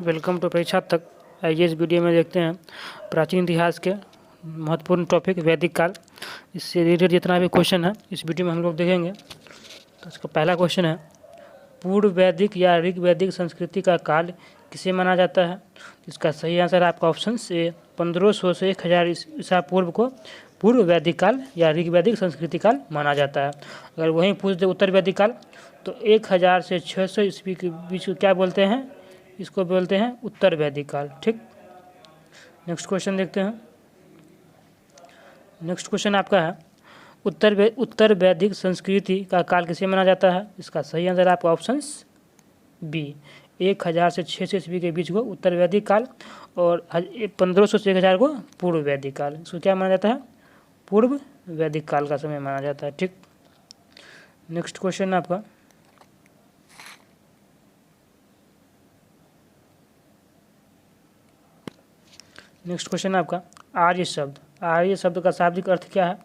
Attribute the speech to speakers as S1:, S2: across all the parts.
S1: Welcome to परीक्षा तक। आइए इस वीडियो में देखते हैं प्राचीन इतिहास के महत्वपूर्ण टॉपिक वैदिक काल। इससे रिलेटेड जितना भी क्वेश्चन है इस वीडियो में हम लोग देखेंगे। तो इसका पहला क्वेश्चन है, पूर्व वैदिक या ऋग वैदिक संस्कृति का काल किसे माना जाता है? इसका सही आंसर आपका ऑप्शन से 1500 से 1000 ईसा पूर्व को पूर्व वैदिक काल या ऋग वैदिक संस्कृति काल माना जाता है। अगर वहीं पूछ दे उत्तर वैदिक काल तो 1000 से 600 ईस्वी के बीच को क्या बोलते हैं? इसको बोलते हैं उत्तर वैदिक काल। ठीक, नेक्स्ट क्वेश्चन देखते हैं। नेक्स्ट क्वेश्चन आपका है, उत्तर वैदिक संस्कृति का काल किसे माना जाता है? इसका सही आंसर आपका ऑप्शन बी 1000 से 600 ईस्वी के बीच को उत्तर वैदिक काल और 1500 से 1000 को पूर्व वैदिक काल। इसको क्या माना जाता है? पूर्व वैदिक काल का समय माना जाता है। ठीक, नेक्स्ट क्वेश्चन आपका, नेक्स्ट क्वेश्चन आपका, आर्य शब्द का शाब्दिक अर्थ क्या है?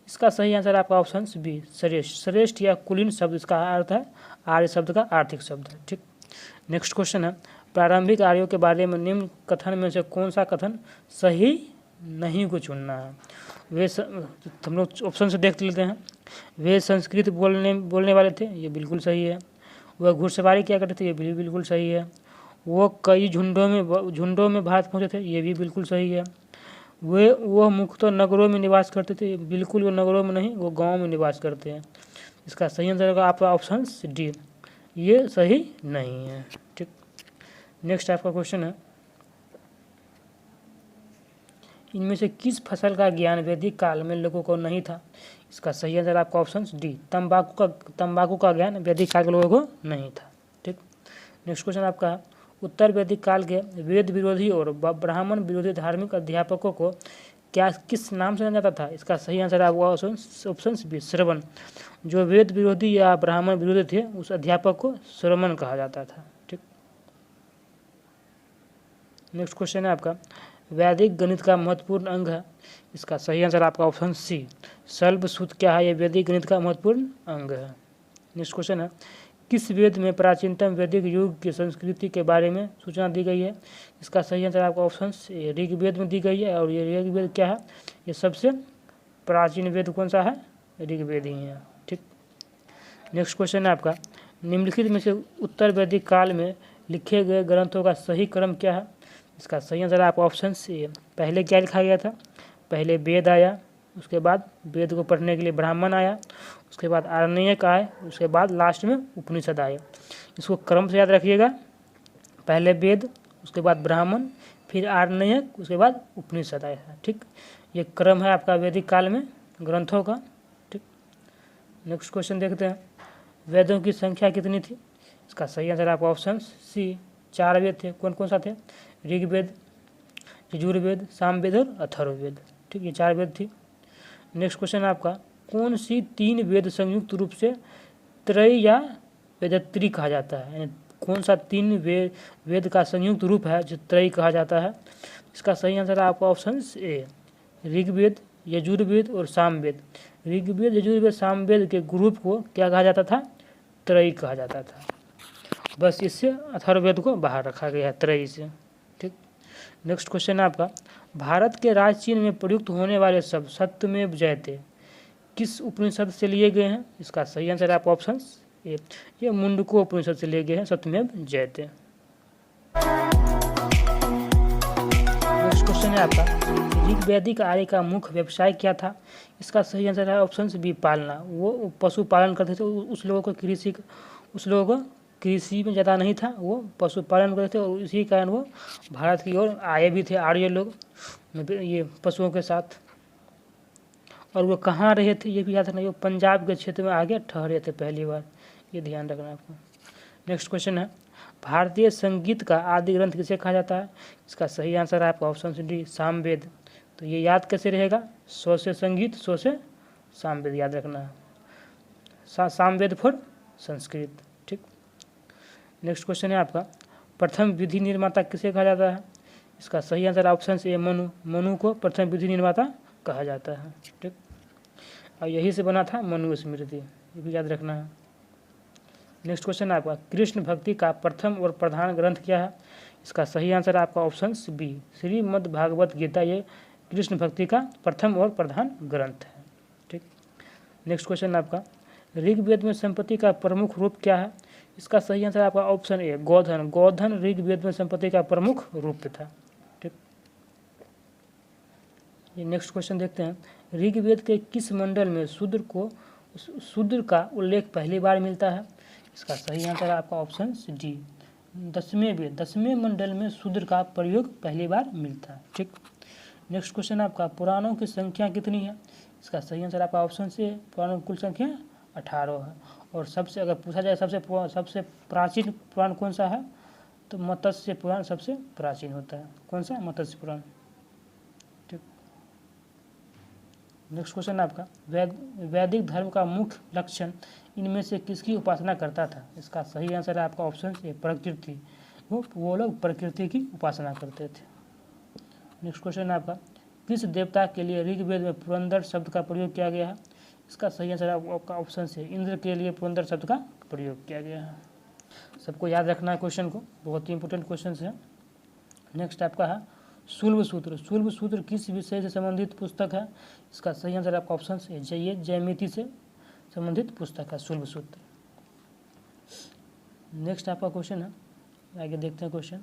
S1: इसका सही आंसर आपका ऑप्शन बी श्रेष्ठ या कुलीन शब्द इसका अर्थ है। आर्य शब्द का आर्थिक शब्द है। ठीक, नेक्स्ट क्वेश्चन है, प्रारंभिक आर्यों के बारे में निम्न कथन में से कौन सा कथन सही नहीं को चुनना है? वे हम लोग ऑप्शन से देख लेते हैं। वे संस्कृत बोलने वाले थे, ये बिल्कुल सही है। वह घुड़सवारी क्या करते थे, ये भी बिल्कुल सही है। वो कई झुंडों में भारत पहुंचे थे, ये भी बिल्कुल सही है। वह मुख्यतः नगरों में निवास करते थे, बिल्कुल वो नगरों में नहीं, वो गांव में निवास करते हैं। इसका सही आंसर होगा आपका ऑप्शन डी, ये सही नहीं है। ठीक, नेक्स्ट आपका क्वेश्चन है, इनमें से किस फसल का ज्ञान वैदिक काल में लोगों को नहीं था? इसका सही आंसर आपका ऑप्शन डी तंबाकू का ज्ञान वैदिक काल के लोगों को नहीं था। ठीक, नेक्स्ट क्वेश्चन आपका है, उत्तर वैदिक काल के वेद विरोधी और ब्राह्मण विरोधी धार्मिक अध्यापकों को किस नाम से जाना जाता था? इसका सही आंसर आपका ऑप्शन बी श्रवण। जो वेद विरोधी या ब्राह्मण विरोधी थे उस अध्यापक को श्रवण कहा जाता था। ठीक, नेक्स्ट क्वेश्चन है आपका, वैदिक गणित का महत्वपूर्ण अंग है? इसका सही आंसर आपका ऑप्शन सी शल्ब सूत्र क्या है? ये वैदिक गणित का महत्वपूर्ण अंग है। नेक्स्ट क्वेश्चन है, किस वेद में प्राचीनतम वैदिक युग की संस्कृति के बारे में सूचना दी गई है? इसका सही आंसर आपका ऑप्शन ऋग्वेद में दी गई है। और ये ऋग्वेद क्या है? ये सबसे प्राचीन वेद कौन सा है? ऋग्वेद ही है। ठीक, नेक्स्ट क्वेश्चन है आपका, निम्नलिखित में से उत्तर वैदिक काल में लिखे गए ग्रंथों का सही क्रम क्या है? इसका सही आंसर आपका ऑप्शन सी पहले क्या लिखा गया था? पहले वेद आया, उसके बाद वेद को पढ़ने के लिए ब्राह्मण आया, उसके बाद आरण्यक आए, उसके बाद लास्ट में उपनिषद आए। इसको क्रम से याद रखिएगा, पहले वेद, उसके बाद ब्राह्मण, फिर आरण्यक, उसके बाद उपनिषद आया। ठीक, ये क्रम है आपका वैदिक काल में ग्रंथों का। ठीक, नेक्स्ट क्वेश्चन देखते हैं, वेदों की संख्या कितनी थी? इसका सही आंसर आपका ऑप्शन सी 4 वेद थे। कौन कौन सा थे? ऋग्वेद, यजुर्वेद, सामवेद और अथर्ववेद। ठीक, ये 4 वेद थी। नेक्स्ट क्वेश्चन आपका, कौन सी 3 वेद संयुक्त रूप से त्रय या वेदत्री कहा जाता है? यानी कौन सा 3 वेद का संयुक्त रूप है जो त्रय कहा जाता है? इसका सही आंसर है आपका ऑप्शन ए ऋग्वेद, यजुर्वेद और सामवेद। ऋग्वेद, यजुर्वेद, सामवेद के ग्रुप को क्या कहा जाता था? त्रय कहा जाता था। बस इससे अथर्ववेद को बाहर रखा गया है त्रय से। ठीक, नेक्स्ट क्वेश्चन है आपका, भारत के राजचीन में प्रयुक्त होने वाले शब्द सत्यमेव जयते किस उपनिषद से लिए गए हैं? इसका सही आंसर है आपका ऑप्शन ए, ये मुंडको उपनिषद से लिए गए हैं सत्यमेव जयते। नेक्स्ट क्वेश्चन है आपका, ऋग्वैदिक आर्य का मुख्य व्यवसाय क्या था? इसका सही आंसर है ऑप्शन बी पालना। वो पशुपालन करते थे। उस लोगों को कृषि में ज़्यादा नहीं था, वो पशुपालन करते थे और इसी कारण वो भारत की ओर आए भी थे आर्य लोग ये पशुओं के साथ। और वो कहाँ रहे थे ये भी याद रखना, वो पंजाब के क्षेत्र में आगे ठहरे थे पहली बार, ये ध्यान रखना आपको। नेक्स्ट क्वेश्चन है, भारतीय संगीत का आदि ग्रंथ किसे कहा जाता है? इसका सही आंसर है आपका ऑप्शन डी सामवेद। तो ये याद कैसे रहेगा? 100 से संगीत, 100 से सामवेद याद रखना है। सामवेद फॉर संस्कृत। ठीक, नेक्स्ट क्वेश्चन है आपका, प्रथम विधि निर्माता किसे कहा जाता है? इसका सही आंसर ऑप्शन ए मनु को प्रथम विधि निर्माता कहा जाता है। ठीक, और यही से बना था मनु स्मृति, ये भी याद रखना है। नेक्स्ट क्वेश्चन है आपका, कृष्ण भक्ति का प्रथम और प्रधान ग्रंथ क्या है? इसका सही आंसर है आपका ऑप्शन बी, श्रीमद् भागवत गीता। ये कृष्ण भक्ति का प्रथम और प्रधान ग्रंथ है। ठीक। नेक्स्ट क्वेश्चन है आपका, ऋग्वेद में संपत्ति का प्रमुख रूप क्या है? इसका सही आंसर है आपका ऑप्शन ए, गोधन। गोधन ऋग्वेद में संपत्ति का प्रमुख रूप था। ठीक। ये नेक्स्ट क्वेश्चन देखते हैं, ऋग्वेद के किस मंडल में शूद्र का उल्लेख पहली बार मिलता है? इसका सही आंसर है आपका ऑप्शन डी, 10वें मंडल में शूद्र का प्रयोग पहली बार मिलता है। ठीक। नेक्स्ट क्वेश्चन आपका, पुराणों की संख्या कितनी है? इसका सही आंसर आपका ऑप्शन सी, पुराणों की कुल संख्या 18 है। और सबसे अगर पूछा जाए सबसे प्राचीन पुराण कौन सा है, तो मत्स्य पुराण सबसे प्राचीन होता है। कौन सा? मत्स्य पुराण। ठीक। नेक्स्ट क्वेश्चन आपका, वैदिक धर्म का मुख्य लक्षण इनमें से किसकी उपासना करता था? इसका सही आंसर है आपका ऑप्शन ए, प्रकृति। वो लोग प्रकृति की उपासना करते थे। नेक्स्ट क्वेश्चन है आपका, किस देवता के लिए ऋग्वेद में पुरंदर शब्द का प्रयोग किया गया है? इसका सही आंसर आपका ऑप्शन से, इंद्र के लिए पुरंदर शब्द का प्रयोग किया गया है। सबको याद रखना है क्वेश्चन को, बहुत ही इंपॉर्टेंट क्वेश्चन है। नेक्स्ट आपका है शुल्ब सूत्र। शुल्ब सूत्र किस विषय से संबंधित पुस्तक है? इसका सही आंसर आपका ऑप्शन से जयमिति से संबंधित पुस्तक है शुल्ब सूत्र। नेक्स्ट आपका क्वेश्चन है, आगे देखते हैं क्वेश्चन,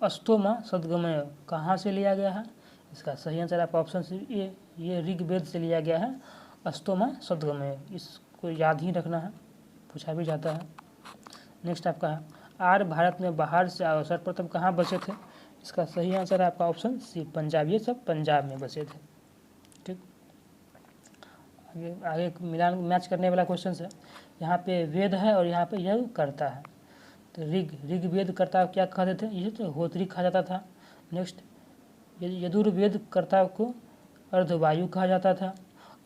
S1: अस्तोमा सद्गमय कहाँ से लिया गया है? इसका सही आंसर आपका ऑप्शन सी, ये ऋग्वेद से लिया गया है अस्तोमा सद्गमय। इसको याद ही रखना है, पूछा भी जाता है। नेक्स्ट आपका है, आर्य भारत में बाहर से सर्वप्रथम कहाँ बसे थे? इसका सही आंसर है आपका ऑप्शन सी, पंजाब। ये सब पंजाब में बसे थे। ठीक। आगे मिलान मैच करने वाला क्वेश्चन है, यहाँ पे वेद है और यहाँ पे यज्ञ करता है। तो ऋग्वेद कर्ता क्या कहते थे? ये तो होत्री कहा जाता था। नेक्स्ट यजुर्वेद कर्ता को अर्धवायु कहा जाता था।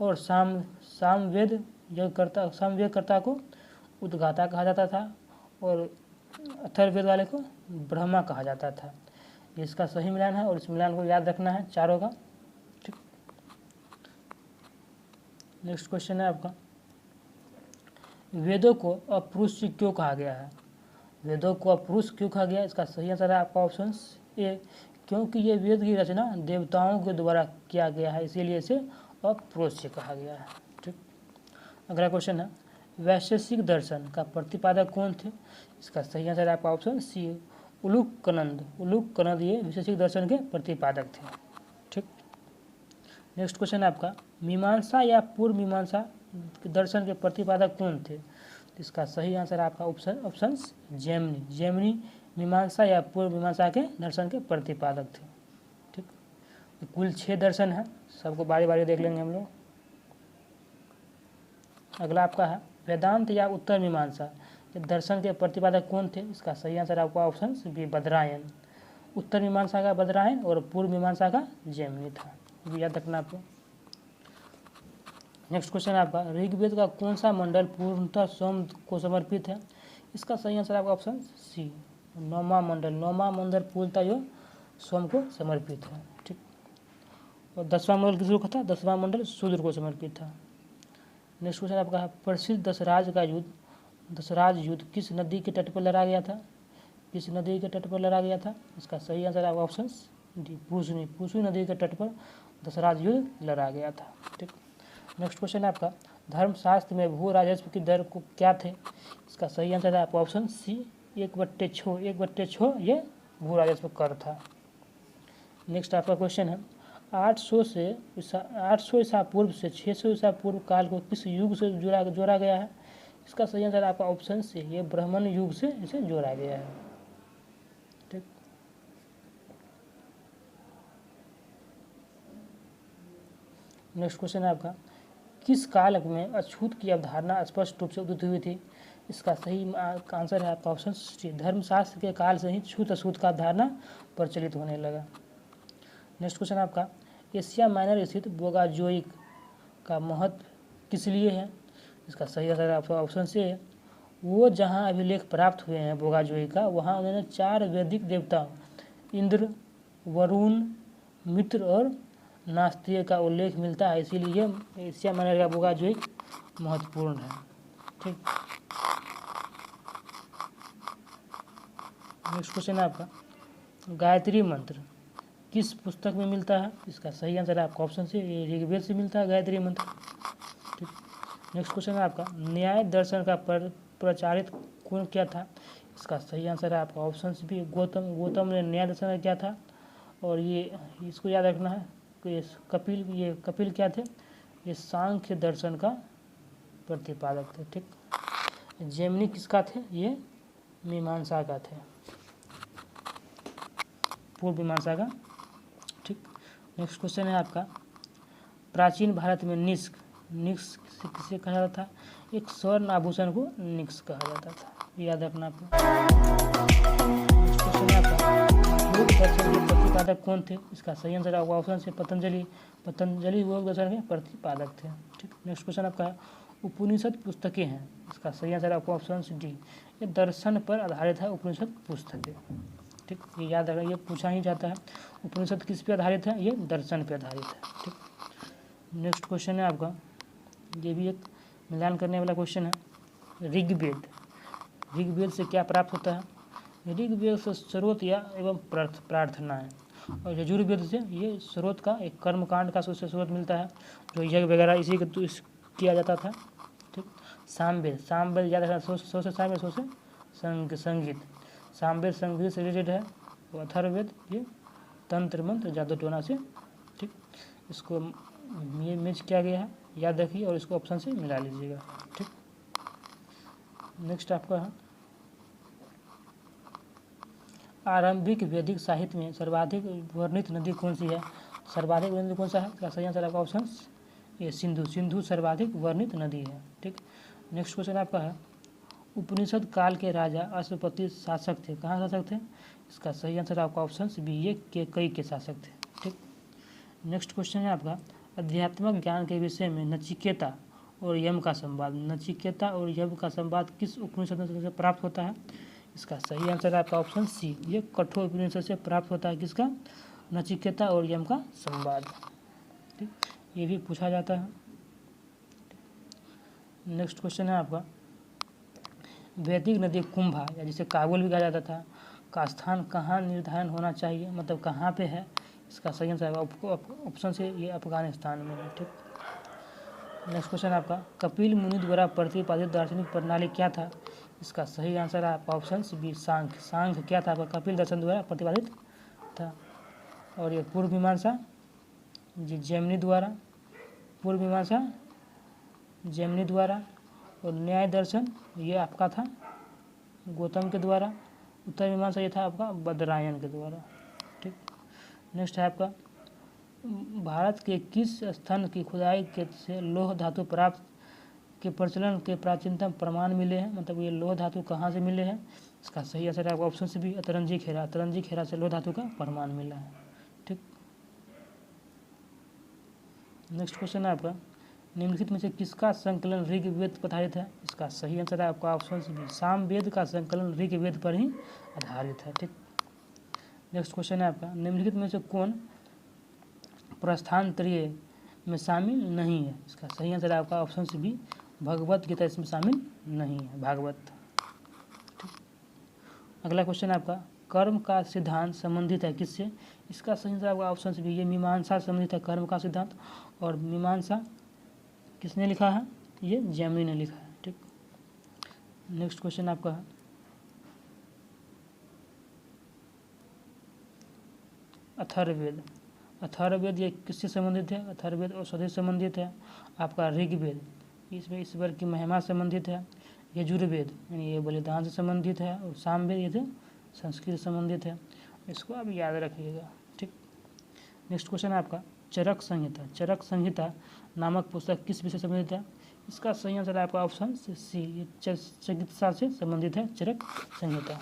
S1: और सामवेद कर्ता को उद्गाता कहा जाता था। और अथर्ववेद वाले को ब्रह्मा कहा जाता था। इसका सही मिलान है और इस मिलान को याद रखना है चारों का। ठीक। नेक्स्ट क्वेश्चन है आपका, वेदों को अपरुष्य क्यों कहा गया है? वेदों को अपुरुष क्यों कहा गया? इसका सही आंसर है आपका ऑप्शन ए, क्योंकि ये वेद की रचना देवताओं के द्वारा किया गया है, इसीलिए इसे अपुरुष कहा गया है। ठीक। अगला क्वेश्चन है, वैशेषिक दर्शन का प्रतिपादक कौन थे? इसका सही आंसर है आपका ऑप्शन सी, उलूकनंद ये वैशेषिक दर्शन के प्रतिपादक थे। ठीक। नेक्स्ट क्वेश्चन है आपका, मीमांसा या पूर्व मीमांसा दर्शन के प्रतिपादक कौन थे? इसका सही आंसर आपका ऑप्शन जैमिनी मीमांसा या पूर्व मीमांसा के दर्शन के प्रतिपादक थे। ठीक। तो कुल 6 दर्शन है, सबको बारी बारी देख लेंगे हम लोग। अगला आपका है, वेदांत या उत्तर मीमांसा दर्शन के प्रतिपादक कौन थे? इसका सही आंसर आपका ऑप्शन बी, बदरायन। उत्तर मीमांसा का बदरायन और पूर्व मीमांसा का जैमिनी था, याद रखना आपको। नेक्स्ट क्वेश्चन आपका, ऋग्वेद का कौन सा मंडल पूर्णतः सोम को समर्पित है? इसका सही आंसर आपका ऑप्शन सी, 9वां मंडल पूर्णतः जो सोम को समर्पित है। ठीक। और 10वां मंडल किसको था? 10वां मंडल शूद्र को समर्पित था। नेक्स्ट क्वेश्चन आपका, प्रसिद्ध दशराज युद्ध किस नदी के तट पर लड़ा गया था? किस नदी के तट पर लड़ा गया था? इसका सही आंसर आपका ऑप्शन डी, पूसनी नदी के तट पर दशराज युद्ध लड़ा गया था। ठीक। नेक्स्ट क्वेश्चन है आपका, धर्मशास्त्र में भू राजस्व की दर को क्या थे? इसका सही आंसर है आपका ऑप्शन सी, 1/6 ये भू राजस्व कर था। नेक्स्ट आपका क्वेश्चन है, 800 ईसा पूर्व से 600 ईसा पूर्व काल को किस युग से जोड़ा गया है? इसका सही आंसर आपका ऑप्शन सी, ये ब्राह्मण युग से इसे जोड़ा गया है। ठीक। नेक्स्ट क्वेश्चन है आपका, किस काल में अछूत की अवधारणा स्पष्ट रूप से उदित हुई थी? इसका सही आंसर है आपका ऑप्शन सी, धर्मशास्त्र के काल से ही छूत अछूत का अवधारणा प्रचलित होने लगा। नेक्स्ट क्वेश्चन आपका, एशिया माइनर स्थित बोगाजोइक का महत्व किस लिए है? इसका सही आंसर आपका ऑप्शन सी है, वो जहाँ अभिलेख प्राप्त हुए हैं बोगाजोइक का, वहाँ उन्होंने 4 वैदिक देवता इंद्र, वरुण, मित्र और नास्तिक का उल्लेख मिलता है, इसीलिए एशिया माइनर का बोगाजोइक महत्वपूर्ण है। ठीक, नेक्स्ट क्वेश्चन है आपका, गायत्री मंत्र किस पुस्तक में मिलता है? इसका सही आंसर है आपका ऑप्शन सी, ऋग्वेद से मिलता है गायत्री मंत्र। ठीक, नेक्स्ट क्वेश्चन है आपका, न्याय दर्शन का प्रचारित कौन क्या था? इसका सही आंसर है आपका ऑप्शन बी, गौतम ने न्याय दर्शन का क्या था? और ये इसको याद रखना है कि कपिल क्या थे? ये सांख्य दर्शन का प्रतिपादक थे। ठीक, जैमिनी किसका थे? ये मीमांसा का थे, पूर्व मीमांसा का। ठीक, नेक्स्ट क्वेश्चन है आपका, प्राचीन भारत में निक्ष किसे कहा जाता था? एक स्वर्ण आभूषण को निक्ष कहा जाता था, याद रखना आपको। नेक्स्ट क्वेश्चन है आपका, योग दर्शन के प्रतिपादक कौन थे? इसका सही आंसर आपका ऑप्शन से पतंजलि योग दर्शन के प्रतिपादक थे। ठीक, नेक्स्ट क्वेश्चन आपका है, उपनिषद पुस्तकें हैं, इसका सही आंसर आपका ऑप्शन डी, ये दर्शन पर आधारित है उपनिषद पुस्तकें। ठीक, ये याद रखना, ये पूछा ही जाता है, उपनिषद किस पे आधारित है? ये दर्शन पे आधारित है। ठीक, नेक्स्ट क्वेश्चन है आपका, ये भी एक मिलान करने वाला क्वेश्चन है, ऋग्वेद से क्या प्राप्त होता है? ऋग्वेद से स्रोत या एवं प्रार्थना है, और यजुर्वेद से ये स्रोत का एक कर्मकांड का स्रोत मिलता है, जो यज्ञ वगैरह इसी के किया जाता था। ठीक, सामवेद याद रखना, सो से सामवेद, सो से संगीत, सामवेद संगीत से रिलेटेड है। और अथर्ववेद ये तंत्र मंत्र जादू टोना से। ठीक, इसको ये मैच किया गया है, याद रखिए और इसको ऑप्शन से मिला लीजिएगा। ठीक, नेक्स्ट आपका है, आरंभिक वैदिक साहित्य में सर्वाधिक वर्णित नदी कौन सी है? सर्वाधिक वर्णित कौन सा है? इसका सही आंसर आपका ऑप्शन ये सिंधु सर्वाधिक वर्णित नदी है। ठीक, नेक्स्ट क्वेश्चन आपका है, उपनिषद काल के राजा अश्वपति शासक थे, कहाँ शासक थे? इसका सही आंसर आपका ऑप्शन बी, ये कई के शासक थे। ठीक, नेक्स्ट क्वेश्चन है आपका, अध्यात्मक ज्ञान के विषय में नचिकेता और यम का संवाद किस उपनिषद से प्राप्त होता है? इसका सही आंसर है आपका ऑप्शन सी, ये कठोर उपनिषद से प्राप्त होता है। किसका? नचिकेता और यम का संवाद। ठीक, ये भी पूछा जाता है। नेक्स्ट क्वेश्चन है आपका, वैदिक नदी कुंभा या जिसे काबुल भी कहा जाता था का स्थान कहाँ निर्धारण होना चाहिए, मतलब कहाँ पे है? इसका सही आंसर ऑप्शन से ये अफगानिस्तान में है। ठीक, नेक्स्ट क्वेश्चन आपका, कपिल मुनि द्वारा प्रतिपादित दार्शनिक प्रणाली क्या था? इसका सही आंसर है आपका ऑप्शन बी, सांख्य क्या था? आपका कपिल दर्शन द्वारा प्रतिपादित था। और ये पूर्व मीमांसा जैमिनी द्वारा, और न्याय दर्शन ये आपका था गौतम के द्वारा। उत्तर मीमांसा ये था आपका बदरायन के द्वारा। ठीक, नेक्स्ट है आपका, भारत के किस स्थान की खुदाई के से लौह धातु प्राप्त के प्रचलन के प्राचीनतम प्रमाण मिले हैं, मतलब ये लौह धातु कहाँ से मिले हैं? इसका सही आंसर है आपका ऑप्शन से भी अतरंजी खेरा से लौह धातु का प्रमाण मिला है। ठीक, नेक्स्ट क्वेश्चन है आपका, निम्नलिखित में से किसका संकलन ऋग्वेद पर आधारित है? इसका सही आंसर है आपका ऑप्शन सी, सामवेद का संकलन ऋग्वेद पर ही आधारित है। ठीक, नेक्स्ट क्वेश्चन है आपका, निम्नलिखित में से कौन प्रस्थानत्रय में शामिल नहीं है? इसका सही आंसर है आपका ऑप्शन सी भी, भगवत गीता इसमें शामिल नहीं है, भागवत। ठीक, अगला क्वेश्चन है आपका, कर्म का सिद्धांत संबंधित है किससे? इसका सही आंसर आपका ऑप्शन सी भी, ये मीमांसा संबंधित है कर्म का सिद्धांत, और मीमांसा किसने लिखा है? ये जैमिनी ने लिखा है। ठीक, नेक्स्ट क्वेश्चन आपका है, अथर्ववेद ये किससे संबंधित है? अथर्ववेद औषधि से संबंधित है। आपका ऋग्वेद इसमें ईश्वर की महिमा संबंधित है। यजुर्वेद यानी ये बलिदान से संबंधित है, और सामवेद ये थे संस्कृत से संबंधित है। इसको आप याद रखिएगा। ठीक, नेक्स्ट क्वेश्चन है आपका, चरक संहिता नामक पुस्तक किस विषय से संबंधित है? इसका सही आंसर है आपका ऑप्शन सी, ये चिकित्सा से संबंधित है चरक संहिता।